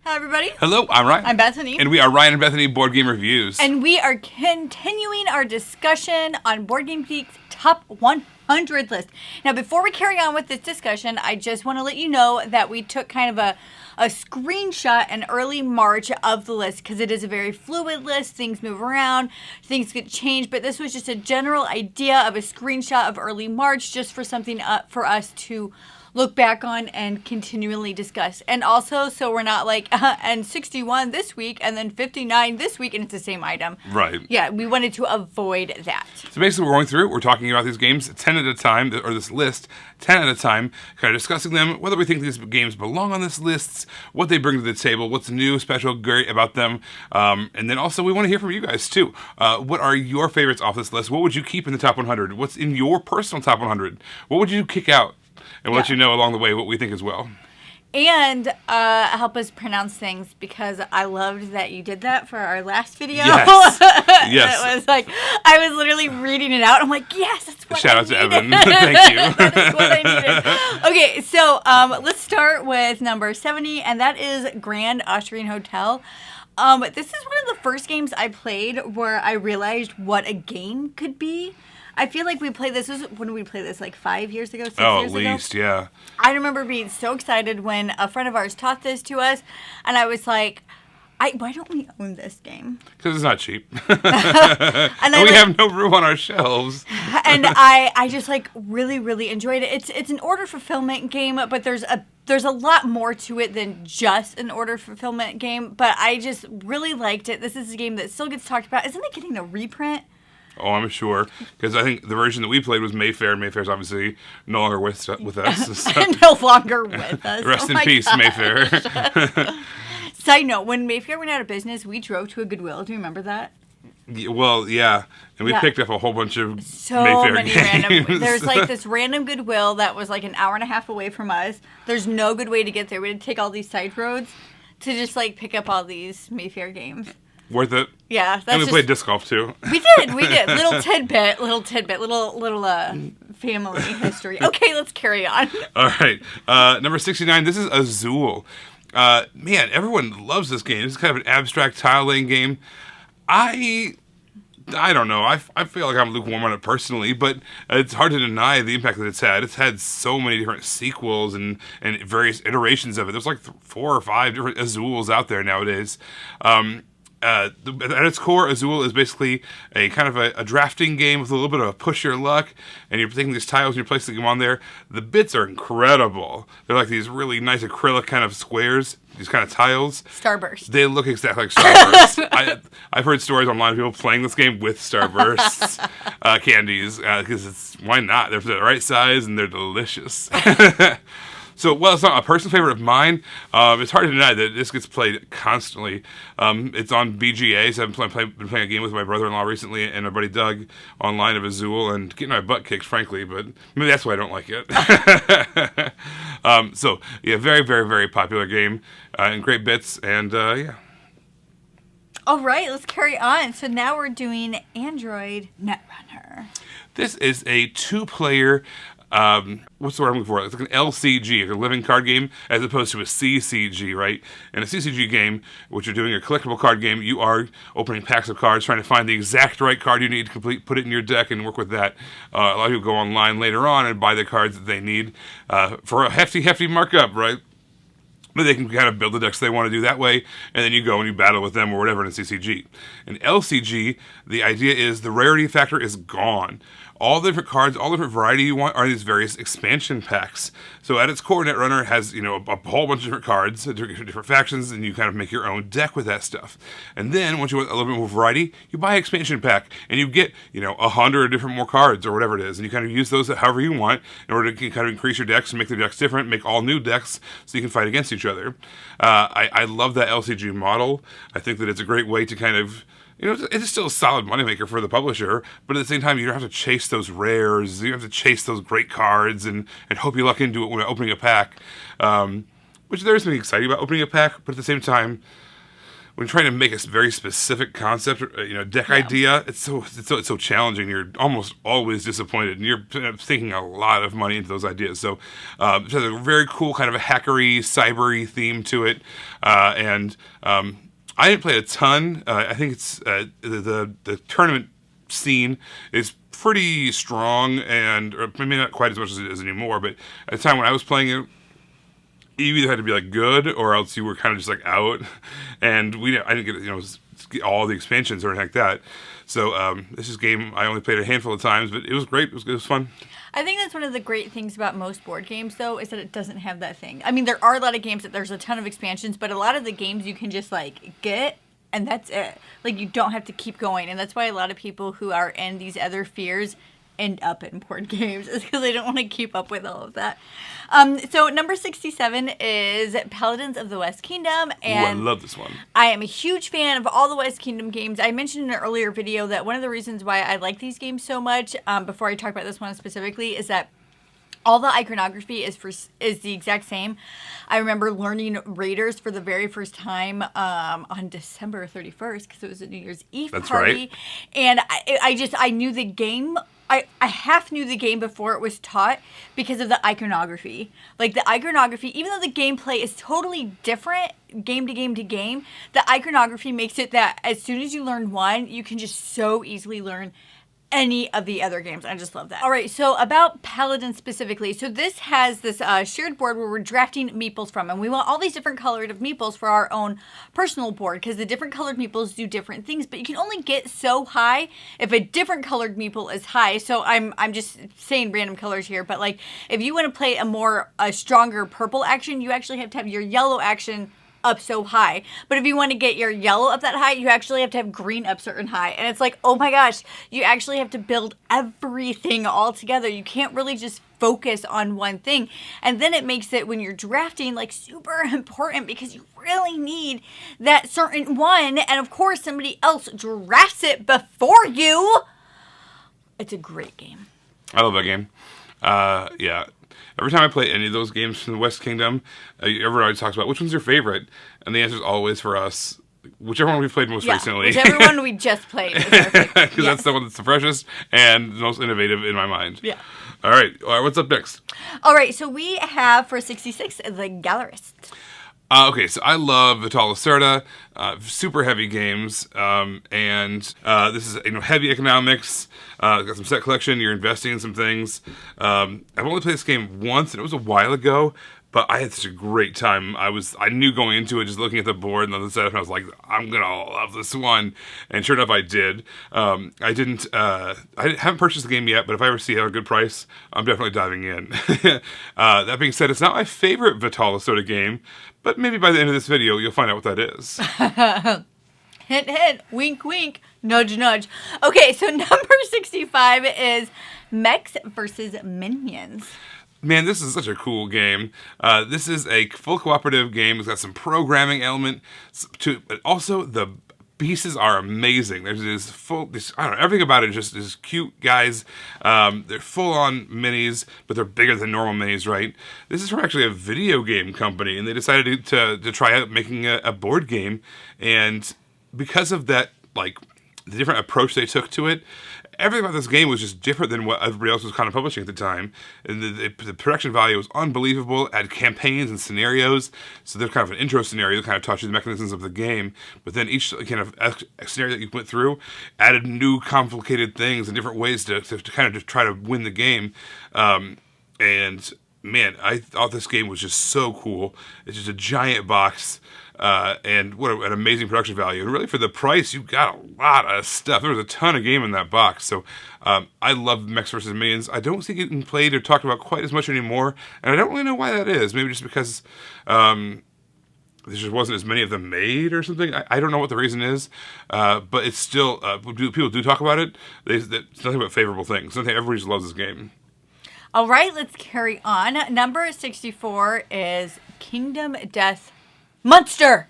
Hi, everybody. Hello, I'm Ryan. I'm Bethany. And we are Ryan and Bethany Board Game Reviews. And we are continuing our discussion on Board Game Geek's Top 100 list. Now, before we carry on with this discussion, I just want to let you know that we took kind of a screenshot in early March of the list because it is a very fluid list. Things move around, things get changed, but this was just a general idea of a screenshot of early March just for something for us to look back on and continually discuss. And also, so we're not like, and 61 this week, and then 59 this week, and it's the same item. Right. Yeah, we wanted to avoid that. So basically, we're going through, we're talking about these games 10 at a time, or this list 10 at a time, kind of discussing them, whether we think these games belong on this list, what they bring to the table, what's new, special, great about them, and then also we want to hear from you guys too. What are your favorites off this list? What would you keep in the top 100? What's in your personal top 100? What would you kick out? And we'll let you know along the way what we think as well. And help us pronounce things, because I loved that you did that for our last video. Yes. Yes. It was like, I was literally reading it out. I'm like, yes, that's what Shout I out to needed. Evan. Thank you. That is what I needed. Okay, so let's start with number 70, and that is Grand Austrian Hotel. This is one of the first games I played where I realized what a game could be. I feel like we played this, when did we play this, like 5 years ago, 6 years ago? Oh, at least, yeah. I remember being so excited when a friend of ours taught this to us, and I was like, why don't we own this game? Because it's not cheap. and we have no room on our shelves. And I just like really enjoyed it. It's an order fulfillment game, but there's a lot more to it than just an order fulfillment game, but I just really liked it. This is a game that still gets talked about. Isn't it getting a reprint? Oh, I'm sure. Because I think the version that we played was Mayfair. Mayfair's obviously no longer with us. So. No longer with us. Rest in peace, gosh. Mayfair. Side note, when Mayfair went out of business, we drove to a Goodwill. Do you remember that? Well, yeah. And we picked up a whole bunch of so Mayfair many games. random. There's like this random Goodwill that was like an hour and a half away from us. There's no good way to get there. We had to take all these side roads to just like pick up all these Mayfair games. Worth it. Yeah, that's and we played disc golf too. We did. Little tidbit, little family history. Okay, let's carry on. All right, number 69. This is AZUL. Man, everyone loves this game. This is kind of an abstract tile laying game. I don't know. I feel like I'm lukewarm on it personally, but it's hard to deny the impact that it's had. It's had so many different sequels and various iterations of it. There's like 4 or 5 different AZULs out there nowadays. At its core, AZUL is basically a kind of a drafting game with a little bit of a push your luck, and you're taking these tiles and you're placing them on there. The bits are incredible. They're like these really nice acrylic kind of squares, these kind of tiles. Starburst. They look exactly like Starburst. I've heard stories online of people playing this game with Starburst candies, because why not? They're the right size and they're delicious. So, well, it's not a personal favorite of mine. It's hard to deny that this gets played constantly. It's on BGA, so I've been playing a game with my brother-in-law recently and my buddy Doug online of AZUL and getting my butt kicked, frankly, but maybe that's why I don't like it. So, yeah, very popular game and great bits, and yeah. All right, let's carry on. So now we're doing Android Netrunner. This is a 2-player... what's the word I'm looking for? It's like an LCG, like a living card game, as opposed to a CCG, right? In a CCG game, which you're doing a collectible card game, you are opening packs of cards, trying to find the exact right card you need to complete, put it in your deck, and work with that. A lot of people go online later on and buy the cards that they need for a hefty markup, right? But they can kind of build the decks they want to do that way, and then you go and you battle with them or whatever in a CCG. In LCG, the idea is the rarity factor is gone. All the different cards, all the different variety you want are these various expansion packs. So at its core, Netrunner has, a whole bunch of different cards, different factions, and you kind of make your own deck with that stuff. And then, once you want a little bit more variety, you buy an expansion pack, and you get, 100 different more cards, or whatever it is, and you kind of use those however you want in order to kind of increase your decks and make the decks different, make all new decks, so you can fight against each other. I love that LCG model. I think that it's a great way to kind of... it's still a solid moneymaker for the publisher, but at the same time, you don't have to chase those rares. You don't have to chase those great cards and hope you luck into it when opening a pack. Which there is something exciting about opening a pack, but at the same time, when trying to make a very specific concept, deck idea, it's so challenging. You're almost always disappointed, and you're thinking a lot of money into those ideas. So it has a very cool kind of a hackery, cybery theme to it, and I didn't play a ton. I think it's the tournament scene is pretty strong, and or maybe not quite as much as it is anymore. But at the time when I was playing it, you either had to be like good, or else you were kind of just like out. And I didn't get all the expansions or anything like that. So this is a game I only played a handful of times, but it was great. It was fun. I think that's one of the great things about most board games, though, is that it doesn't have that thing. I mean, there are a lot of games that there's a ton of expansions, but a lot of the games you can just like get. And that's it. Like, you don't have to keep going. And that's why a lot of people who are in these other spheres end up in board games. Is because they don't want to keep up with all of that. So number 67 is Paladins of the West Kingdom. And I love this one. I am a huge fan of all the West Kingdom games. I mentioned in an earlier video that one of the reasons why I like these games so much, before I talk about this one specifically, is that all the iconography is the exact same. I remember learning Raiders for the very first time on December 31st because it was a New Year's Eve That's party. right. And I knew the game. I half knew the game before it was taught because of the iconography. Like the iconography, even though the gameplay is totally different game to game to game, the iconography makes it that as soon as you learn one, you can just so easily learn any of the other games. I just love that. All right, so about Paladins specifically. So this has this shared board where we're drafting meeples from, and we want all these different colored meeples for our own personal board because the different colored meeples do different things, but you can only get so high if a different colored meeple is high. So I'm just saying random colors here, but like if you want to play a stronger purple action, you actually have to have your yellow action up so high. But if you want to get your yellow up that high, you actually have to have green up certain high. And it's like, oh my gosh, you actually have to build everything all together. You can't really just focus on one thing. And then it makes it, when you're drafting, like super important because you really need that certain one. And of course, somebody else drafts it before you. It's a great game. I love that game. Yeah. Every time I play any of those games from the West Kingdom, everyone always talks about which one's your favorite, and the answer is always for us, whichever one we played most recently. Whichever one we just played is our favorite. Because that's the one that's the freshest and the most innovative in my mind. Yeah. All right, what's up next? All right, so we have for 66 the Gallerist. Okay, so I love Vital Lacerda, super heavy games, and this is heavy economics. Got some set collection. You're investing in some things. I've only played this game once, and it was a while ago. But I had such a great time. I knew going into it, just looking at the board and the setup, and I was like, I'm gonna love this one. And sure enough, I did. I haven't purchased the game yet, but if I ever see it at a good price, I'm definitely diving in. That being said, it's not my favorite Vital Lacerda game, but maybe by the end of this video, you'll find out what that is. Hint, hint, wink, wink, nudge, nudge. Okay, so number 65 is Mechs versus Minions. Man, this is such a cool game. This is a full cooperative game. It's got some programming element to it. Also, the pieces are amazing. There's I don't know, everything about it is cute guys. They're full-on minis, but they're bigger than normal minis, right? This is from actually a video game company, and they decided to try out making a board game. And because of that, like, the different approach they took to it, everything about this game was just different than what everybody else was kind of publishing at the time. And the production value was unbelievable. Had campaigns and scenarios. So there's kind of an intro scenario that kind of taught you the mechanisms of the game. But then each kind of scenario that you went through added new complicated things and different ways to kind of just try to win the game. And man, I thought this game was just so cool. It's just a giant box. And what an amazing production value. And really for the price, you got a lot of stuff. There was a ton of game in that box. So I love Mechs vs. Minions. I don't think it getting played or talked about quite as much anymore. And I don't really know why that is. Maybe just because there just wasn't as many of them made or something. I don't know what the reason is. But it's still, people do talk about it. It's nothing but favorable things. Everybody just loves this game. All right, let's carry on. Number 64 is Kingdom Death Monster.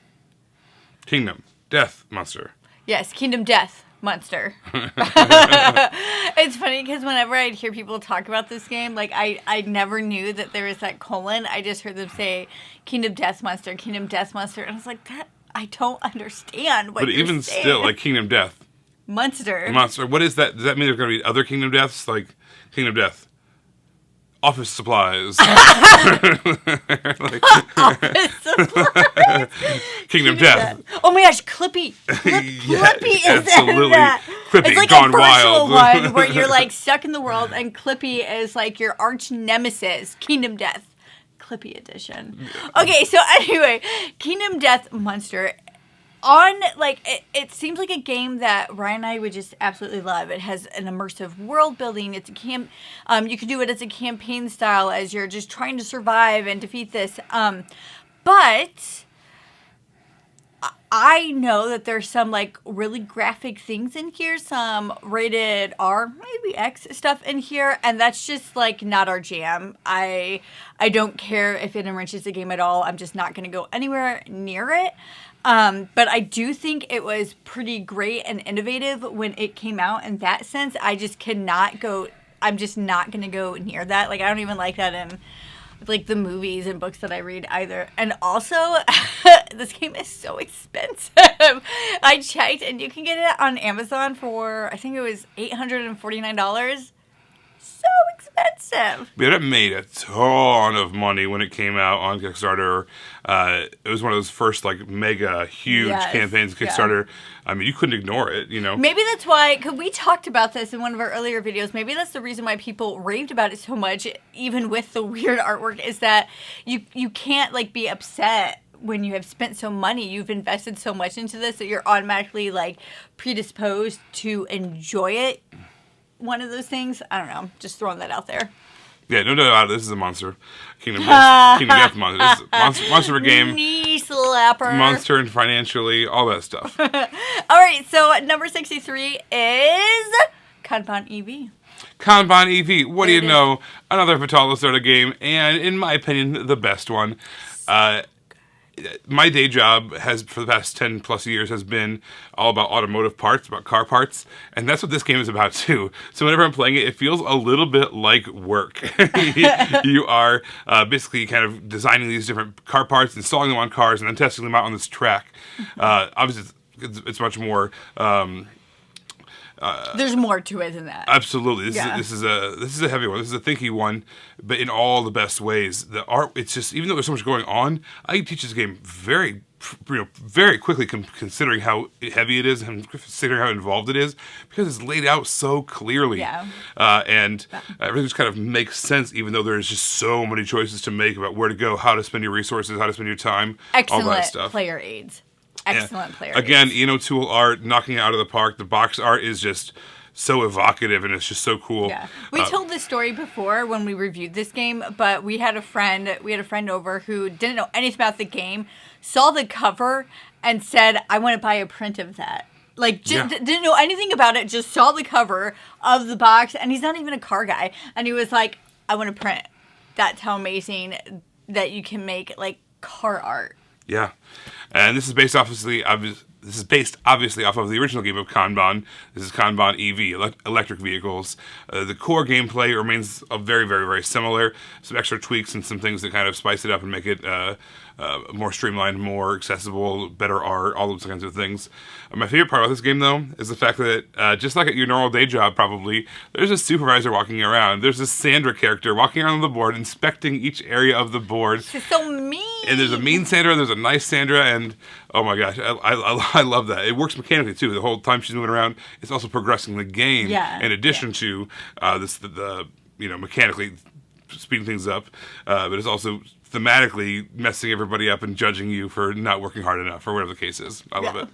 Kingdom Death Monster. Yes, Kingdom Death Monster. It's funny because whenever I'd hear people talk about this game, like I never knew that there was that colon. I just heard them say Kingdom Death Monster, Kingdom Death Monster, and I was like, I don't understand what But you're even saying. still, like Kingdom Death. Monster. What is that? Does that mean there's going to be other Kingdom Deaths? Like Kingdom Death. Office supplies. Office supplies. Kingdom Death. Oh my gosh, Clippy. Clippy is absolutely. in that. Clippy It's like gone a virtual wild. one where you're like stuck in the world, and Clippy is like your arch nemesis. Kingdom Death. Clippy edition. Okay, so anyway, Kingdom Death Monster. It seems like a game that Ryan and I would just absolutely love. It has an immersive world building. It's a you can do it as a campaign style as you're just trying to survive and defeat this. But I know that there's some like really graphic things in here, some rated R, maybe X stuff in here, and that's just like not our jam. I don't care if it enriches the game at all. I'm just not going to go anywhere near it. But I do think it was pretty great and innovative when it came out in that sense. I'm just not going to go near that. Like, I don't even like that in, like, the movies and books that I read either. And also, this game is so expensive. I checked, and you can get it on Amazon for, I think it was $849. So expensive. But it made a ton of money when it came out on Kickstarter. It was one of those first like mega huge campaigns Kickstarter. Yeah. I mean, you couldn't ignore it, you know. Maybe that's why, because we talked about this in one of our earlier videos. Maybe that's the reason why people raved about it so much, even with the weird artwork, is that you can't like be upset when you have spent so money, you've invested so much into this that you're automatically like predisposed to enjoy it. One of those things. I don't know. Just throwing that out there. Yeah, no doubt about it. This is a monster. Kingdom Death monster. This is monster of a game. Knee slapper. Monster and financially, all that stuff. All right, so number 63 is Kanban EV. Kanban EV. What do you know? Another Vitala Soda game, and in my opinion, the best one. My day job has, for the past 10 plus years, has been all about automotive parts, about car parts, and that's what this game is about too. So whenever I'm playing it, it feels a little bit like work. You are basically kind of designing these different car parts, installing them on cars, and then testing them out on this track. Obviously, it's much more... there's more to it than that. Absolutely, this is a heavy one. This is a thinky one, but in all the best ways. The art, it's just, even though there's so much going on, I can teach this game very quickly, considering how heavy it is and considering how involved it is, because it's laid out so clearly. Yeah. And everything just kind of makes sense, even though there's just so many choices to make about where to go, how to spend your resources, how to spend your time, all that stuff. Player aids. Excellent player. Again, Ian O'Toole art, knocking it out of the park. The box art is just so evocative, and it's just so cool. Yeah, we told this story before when we reviewed this game, but we had a friend over who didn't know anything about the game, saw the cover, and said, "I want to buy a print of that." Like, didn't know anything about it, just saw the cover of the box, and he's not even a car guy, and he was like, "I want to print." That's how amazing that you can make like car art. Yeah, and this is based obviously off of the original game of Kanban. This is Kanban EV, electric vehicles. The core gameplay remains very, very, very similar. Some extra tweaks and some things that kind of spice it up and make it more streamlined, more accessible, better art, all those kinds of things. My favorite part about this game, though, is the fact that just like at your normal day job, probably, there's a supervisor walking around. There's a Sandra character walking around the board, inspecting each area of the board. She's so mean. And there's a mean Sandra, there's a nice Sandra, and oh my gosh, I love that. It works mechanically too. The whole time she's moving around, it's also progressing the game. Yeah. In addition to mechanically speeding things up, but it's also thematically messing everybody up and judging you for not working hard enough, or whatever the case is. I love it.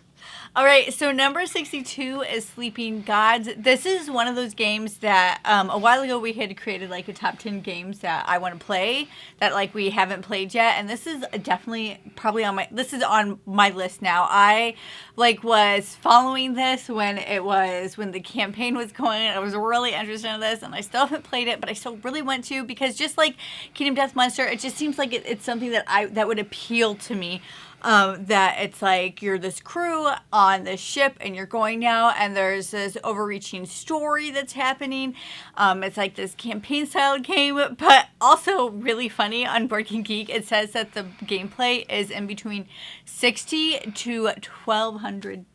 All right, so number 62 is Sleeping Gods. This is one of those games that a while ago we had created like a top 10 games that I want to play that like we haven't played yet, and this is definitely probably on my list now. I like was following this when the campaign was going. I was really interested in this, and I still haven't played it, but I still really want to, because just like Kingdom Death Monster, it just seems like it's something that would appeal to me. That it's like you're this crew on the ship and you're going now, and there's this overreaching story that's happening. It's like this campaign style game, but also really funny on Board Game Geek. It says that the gameplay is in between 60 to 1,200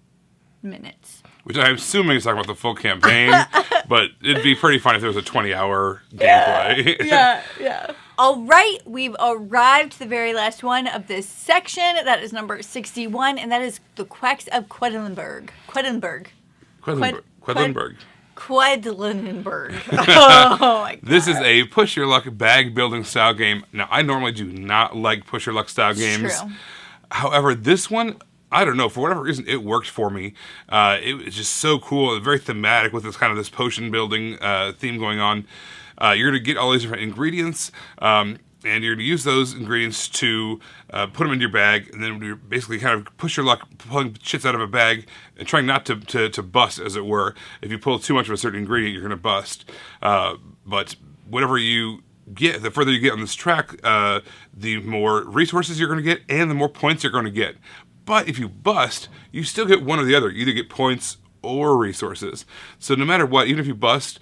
minutes. Which I'm assuming is talking about the full campaign, but it'd be pretty fun if there was a 20-hour gameplay. Yeah. All right, we've arrived to the very last one of this section. That is number 61, and that is the Quacks of Quedlinburg. Quedlinburg. Quedlinburg. Quedlinburg. Oh my god. This is a push your luck bag building style game. Now, I normally do not like push your luck style games. True. However, this one, I don't know, for whatever reason, it worked for me. It was just so cool, very thematic with this kind of this potion building theme going on. You're going to get all these different ingredients, and you're going to use those ingredients to put them in your bag, and then you're basically kind of push your luck, pulling shits out of a bag, and trying not to bust, as it were. If you pull too much of a certain ingredient, you're going to bust. But whatever you get, the further you get on this track, the more resources you're going to get, and the more points you're going to get. But if you bust, you still get one or the other. You either get points or resources. So no matter what, even if you bust,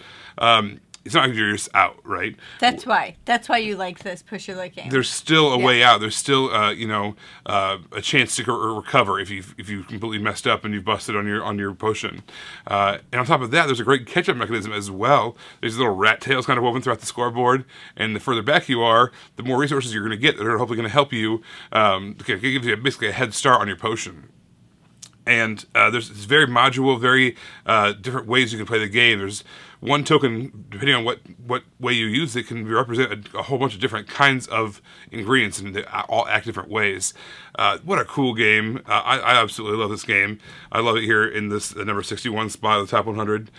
it's not like you're just out, right? That's why you like this push your luck game. There's still a way out. There's still, a chance to recover if you completely messed up and you've busted on your potion. And on top of that, there's a great catch-up mechanism as well. There's little rat tails kind of woven throughout the scoreboard, and the further back you are, the more resources you're going to get that are hopefully going to help you, give you basically a head start on your potion. And there's very modular, very different ways you can play the game. There's one token, depending on what way you use it, can represent a whole bunch of different kinds of ingredients, and they all act different ways. What a cool game. I absolutely love this game. I love it here in this number 61 spot of the top 100.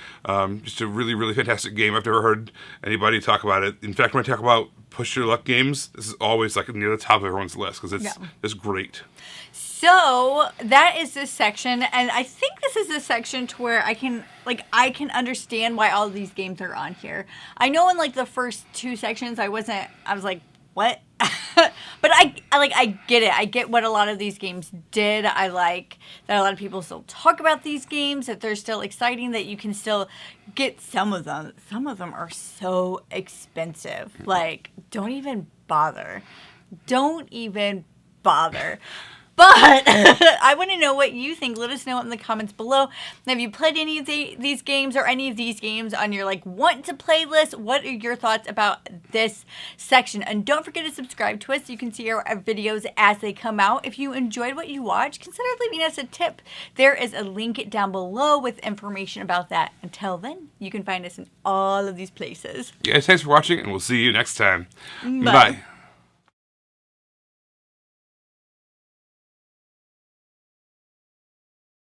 Just a really, really fantastic game. I've never heard anybody talk about it. In fact, when I talk about push your luck games, this is always like near the top of everyone's list because it's great. So that is this section, and I think this is the section to where I can understand why all of these games are on here. I know in like the first two sections I was like, what? But I get it. I get what a lot of these games did. I like that a lot of people still talk about these games, that they're still exciting, that you can still get some of them. Some of them are so expensive. Like, don't even bother. But I want to know what you think. Let us know in the comments below. Have you played any of these games or any of these games on your want to play list? What are your thoughts about this section? And don't forget to subscribe to us so you can see our videos as they come out. If you enjoyed what you watched, consider leaving us a tip. There is a link down below with information about that. Until then, you can find us in all of these places. Yeah, thanks for watching, and we'll see you next time. Bye.